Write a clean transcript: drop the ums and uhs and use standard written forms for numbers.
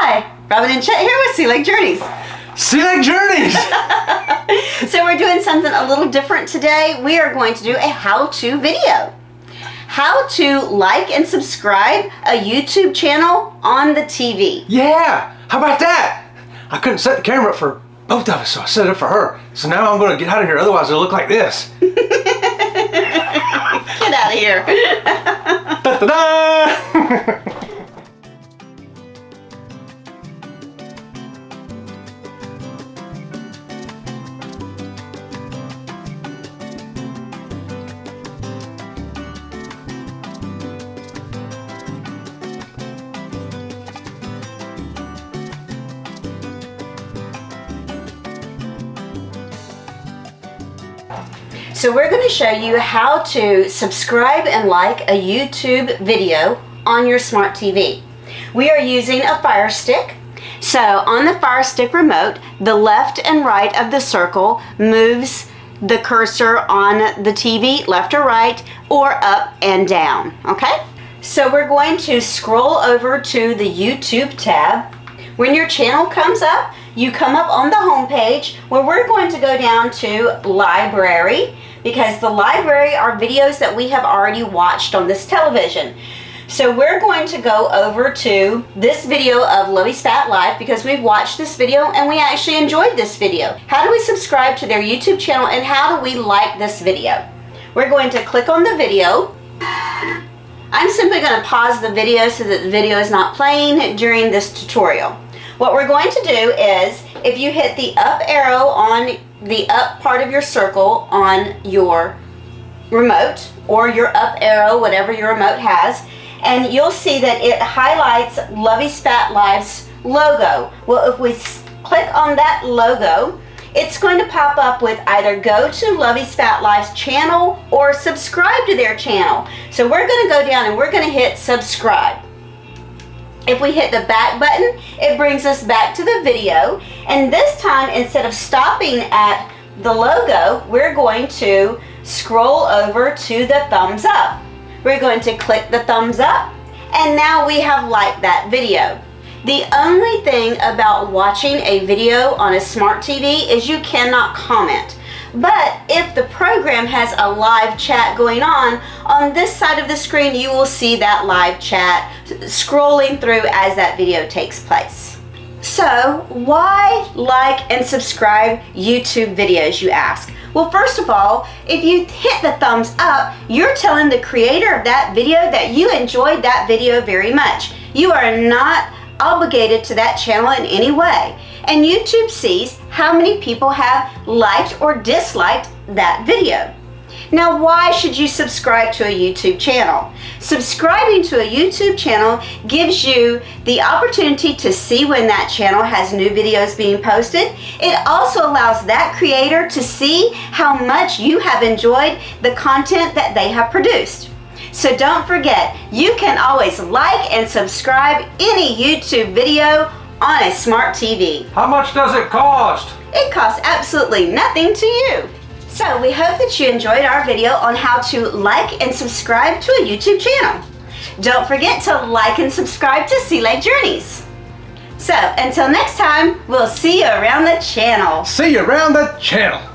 Hi, Robin and Chet here with Sea Lake Journeys. Sea Lake Journeys! So we're doing something a little different today. We are going to do a how-to video. How to like and subscribe a YouTube channel on the TV. Yeah, how about that? I couldn't set the camera up for both of us, so I set it up for her. So now I'm going to get out of here, otherwise it'll look like this. Get out of here. Da-da-da! So we're going to show you how to subscribe and like a YouTube video on your smart TV. We are using a Fire Stick. So on the Fire Stick remote, the left and right of the circle moves the cursor on the TV left or right or up and down. Okay? So we're going to scroll over to the YouTube tab. When your channel comes up, you come up on the home page where we're going to go down to Library, because the library are videos that we have already watched on this television. So we're going to go over to this video of Lovey's Fat Life because we've watched this video and we actually enjoyed this video. How do we subscribe to their YouTube channel and how do we like this video? We're going to click on the video. I'm simply going to pause the video so that the video is not playing during this tutorial. What we're going to do is, if you hit the up arrow on the up part of your circle on your remote, or your up arrow, whatever your remote has, and you'll see that it highlights Lovey's Fat Life's logo. Well, if we click on that logo, it's going to pop up with either go to Lovey's Fat Life's channel or subscribe to their channel. So we're going to go down and we're going to hit subscribe. If we hit the back button, it brings us back to the video. And this time, instead of stopping at the logo, we're going to scroll over to the thumbs up. We're going to click the thumbs up, and now we have liked that video. The only thing about watching a video on a smart TV is you cannot comment. But if the program has a live chat going on this side of the screen, you will see that live chat scrolling through as that video takes place. So, why like and subscribe YouTube videos, you ask? Well, first of all, if you hit the thumbs up, you're telling the creator of that video that you enjoyed that video very much. You are not obligated to that channel in any way. And YouTube sees how many people have liked or disliked that video. Now, why should you subscribe to a YouTube channel? Subscribing to a YouTube channel gives you the opportunity to see when that channel has new videos being posted. It also allows that creator to see how much you have enjoyed the content that they have produced. So don't forget, you can always like and subscribe any YouTube video on a smart TV. How much does it cost? It costs absolutely nothing to you. So we hope that you enjoyed our video on how to like and subscribe to a YouTube channel. Don't forget to like and subscribe to Sea Lake Journeys. So until next time, we'll see you around the channel. See you around the channel.